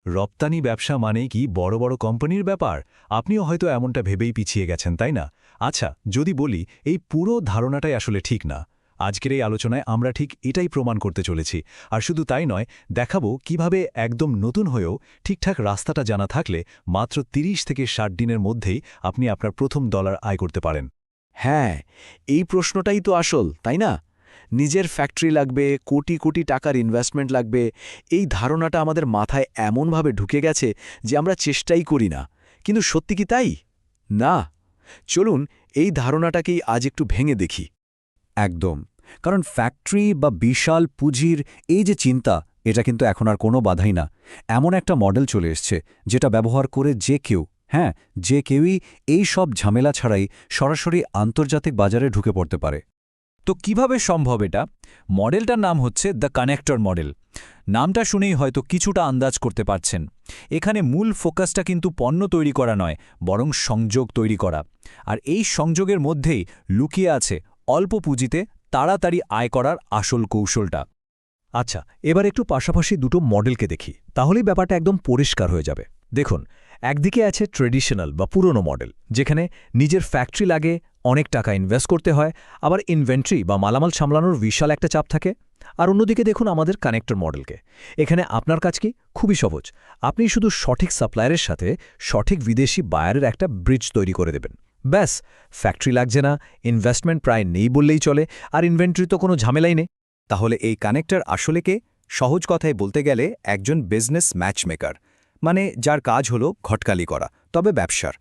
রপ্তানি ব্যবসা মানেই কি বড় বড় কোম্পানির ব্যাপার? আপনিও হয়তো এমনটা ভেবেই পিছিয়ে গেছেন, তাই না? আচ্ছা, যদি বলি এই পুরো ধারণাটাই আসলে ঠিক না। আজকের এই আলোচনায় আমরা ঠিক এটাই প্রমাণ করতে চলেছি। আর শুধু তাই নয়, দেখাবো কিভাবে একদম নতুন হয়েও ঠিকঠাক রাস্তাটা জানা থাকলে মাত্র ৩০ থেকে ৬০ দিনের মধ্যেই আপনি আপনার প্রথম ডলার আয় করতে পারেন। হ্যাঁ, এই প্রশ্নটাই তো আসল, তাই না? নিজের ফ্যাক্টরি লাগবে, কোটি কোটি টাকার ইনভেস্টমেন্ট লাগবে, এই ধারণাটা আমাদের মাথায় এমনভাবে ঢুকে গেছে যে আমরা চেষ্টাই করি না। কিন্তু সত্যি কি তাই? না। চলুন এই ধারণাটাকেই আজ একটু ভেঙে দেখি। একদম। কারণ ফ্যাক্টরি বা বিশাল পুঁজির এই যে চিন্তা, এটা কিন্তু এখন আর কোনো বাধাই না। এমন একটা মডেল চলে এসছে যেটা ব্যবহার করে যে কেউ, হ্যাঁ, যে কেউই এই সব ঝামেলা ছাড়াই সরাসরি আন্তর্জাতিক বাজারে ঢুকে পড়তে পারে। তো কিভাবে সম্ভব এটা? মডেলটার নাম হচ্ছে দ্য কানেক্টর মডেল। নামটা শুনেই হয়তো কিছুটা আন্দাজ করতে পারছেন। এখানে মূল ফোকাসটা কিন্তু পণ্য তৈরি করা নয়, বরং সংযোগ তৈরি করা। আর এই সংযোগের মধ্যেই লুকিয়ে আছে অল্প পুঁজিতে তাড়াতাড়ি আয় করার আসল কৌশলটা। আচ্ছা, এবার একটু পাশাপাশি দুটো মডেলকে দেখি, তাহলেই ব্যাপারটা একদম পরিষ্কার হয়ে যাবে। দেখুন, একদিকে আছে ট্রেডিশনাল বা পুরনো মডেল, যেখানে নিজের ফ্যাক্টরি লাগে, অনেক টাকা ইনভেস্ট করতে হয়, আবার ইনভেন্টরি বা মালামাল সামলানোর বিশাল একটা চাপ থাকে। আর অন্যদিকে দেখুন আমাদের কানেক্টর মডেলকে। এখানে আপনার কাজ কি? খুবই সহজ। আপনি শুধু সঠিক সাপ্লায়ারের সাথে সঠিক বিদেশি বায়ারের একটা ব্রিজ তৈরি করে দেবেন। ব্যাস, ফ্যাক্টরি লাগছে না, ইনভেস্টমেন্ট প্রায় নেই বললেই চলে, আর ইনভেন্টরি তো কোনো ঝামেলাই নেই। তাহলে এই কানেক্টর আসলে কে? সহজ কথায় বলতে গেলে একজন বিজনেস ম্যাচমেকার, মানে যার কাজ হলো ঘটকালি করা, তবে ব্যবসার।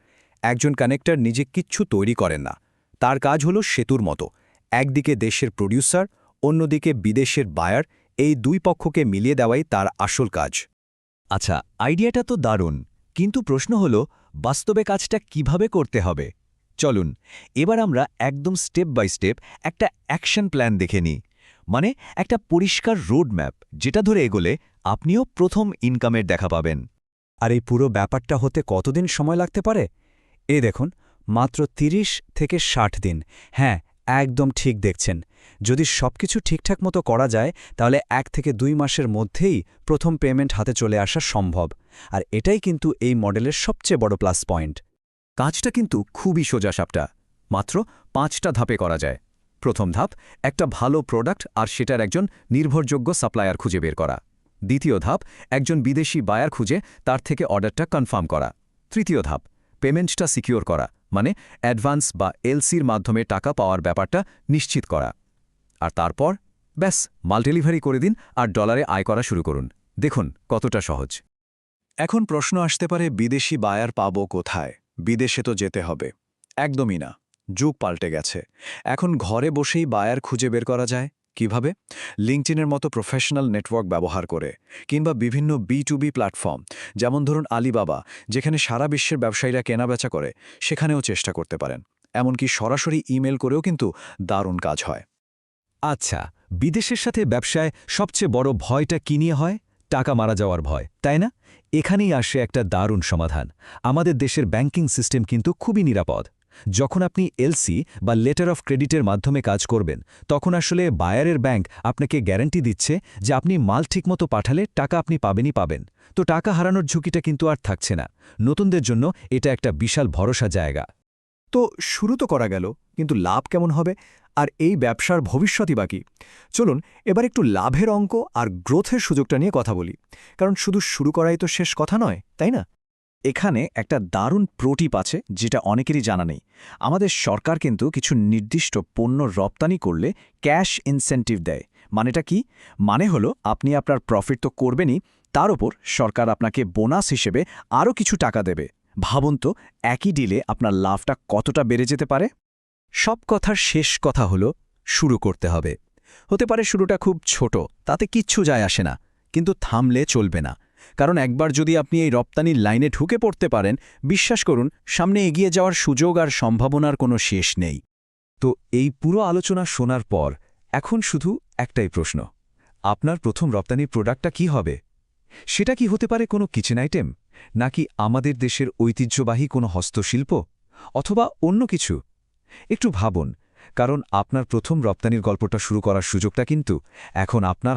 একজন কানেক্টর নিজে কিচ্ছু তৈরি করেন না, তার কাজ হলো সেতুর মতো। একদিকে দেশের প্রডিউসার, অন্যদিকে বিদেশের বায়ার, এই দুই পক্ষকে মিলিয়ে দেওয়াই তার আসল কাজ। আচ্ছা, আইডিয়াটা তো দারুণ, কিন্তু প্রশ্ন হল বাস্তবে কাজটা কিভাবে করতে হবে। চলুন এবার আমরা একদম স্টেপ বাই স্টেপ একটা অ্যাকশন প্ল্যান দেখে নিই। মানে একটা পরিষ্কার রোড ম্যাপ, যেটা ধরে এগোলে আপনিও প্রথম ইনকামের দেখা পাবেন। আর এই পুরো ব্যাপারটা হতে কতদিন সময় লাগতে পারে? দেখুন, মাত্র ৩০ থেকে ৬০ দিন। হ্যাঁ, একদম ঠিক দেখছেন। যদি সবকিছু ঠিকঠাক মতো করা যায়, তাহলে ১ থেকে ২ মাসের মধ্যেই প্রথম পেমেন্ট হাতে চলে আসা সম্ভব। আর এটাই কিন্তু এই মডেলের সবচেয়ে বড় প্লাস পয়েন্ট। কাজটা কিন্তু খুবই সোজাসাপটা। মাত্র ৫টা ধাপে করা যায়। প্রথম ধাপ, একটা ভালো প্রোডাক্ট আর সেটার একজন নির্ভরযোগ্য সাপ্লায়ার খুঁজে বের করা। দ্বিতীয় ধাপ, একজন বিদেশি বায়ার খুঁজে তার থেকে অর্ডারটা কনফার্ম করা। তৃতীয় ধাপ, পেমেন্টটা সিকিউর করা, মানে অ্যাডভান্স বা এলসির মাধ্যমে টাকা পাওয়ার ব্যাপারটা নিশ্চিত করা। আর তারপর ব্যাস, মাল ডেলিভারি করে দিন আর ডলারে আয় করা শুরু করুন। দেখুন কতটা সহজ। এখন প্রশ্ন আসতে পারে, বিদেশি বায়ার পাবো কোথায়? বিদেশে তো যেতে হবে? একদমই না। যুগ পাল্টে গেছে। এখন ঘরে বসেই বায়ার খুঁজে বের করা যায়। কিভাবে? লিঙ্কডইনের মতো প্রফেশনাল নেটওয়ার্ক ব্যবহার করে, কিংবা বিভিন্ন B2B প্ল্যাটফর্ম, যেমন ধরুন আলিবাবা, যেখানে সারা বিশ্বের ব্যবসায়ীরা কেনাবেচা করে, সেখানেও চেষ্টা করতে পারেন। এমনকি সরাসরি ইমেল করেও কিন্তু দারুণ কাজ হয়। আচ্ছা, বিদেশের সাথে ব্যবসায় সবচেয়ে বড় ভয়টা কি নিয়ে হয়? টাকা মারা যাওয়ার ভয়, তাই না? এখানেই আসে একটা দারুণ সমাধান। আমাদের দেশের ব্যাংকিং সিস্টেম কিন্তু খুবই নিরাপদ। যখন আপনি এলসি বা লেটার অফ ক্রেডিটের মাধ্যমে কাজ করবেন, তখন আসলে বায়ারের ব্যাংক আপনাকে গ্যারান্টি দিচ্ছে যে আপনি মাল ঠিকমতো পাঠালে টাকা আপনি পাবেনই পাবেন। তো টাকা হারানোর ঝুঁকিটা কিন্তু আর থাকছে না। নতুনদের জন্য এটা একটা বিশাল ভরসা জায়গা। তো শুরু তো করা গেল, কিন্তু লাভ কেমন হবে? আর এই ব্যবসার ভবিষ্যৎই বাকি। চলুন এবার একটু লাভের অঙ্ক আর গ্রোথের সুযোগটা নিয়ে কথা বলি। কারণ শুধু শুরু করাই তো শেষ কথা নয়, তাই না? এখানে একটা দারুণ প্রোটিপ আছে, যেটা অনেকেরই জানা নেই। আমাদের সরকার কিন্তু কিছু নির্দিষ্ট পণ্য রপ্তানি করলে ক্যাশ ইনসেন্টিভ দেয়। মানেটা কি? মানে হলো আপনি আপনার প্রফিট তো করবেনই, তার ওপর সরকার আপনাকে বোনাস হিসেবে আরও কিছু টাকা দেবে। ভাবুন তো, একই ডিলে আপনার লাভটা কতটা বেড়ে যেতে পারে। সব কথার শেষ কথা হলো শুরু করতে হবে। হতে পারে শুরুটা খুব ছোট, তাতে কিচ্ছু যায় আসে না, কিন্তু থামলে চলবে না। কারণ একবার যদি আপনি এই রপ্তানির লাইনে ঢুকে পড়তে পারেন, বিশ্বাস করুন, সামনে এগিয়ে যাওয়ার সুযোগ আর সম্ভাবনার কোনো শেষ নেই। তো এই পুরো আলোচনা শোনার পর এখন শুধু একটাই প্রশ্ন, আপনার প্রথম রপ্তানি প্রোডাক্টটা কি হবে? সেটা কি হতে পারে কোনো কিচেন আইটেম, নাকি আমাদের দেশের ঐতিহ্যবাহী কোনো হস্তশিল্প, অথবা অন্য কিছু? একটু ভাবুন, কারণ আপনার প্রথম রপ্তানির গল্পটা শুরু করার সুযোগটা কিন্তু এখন আপনার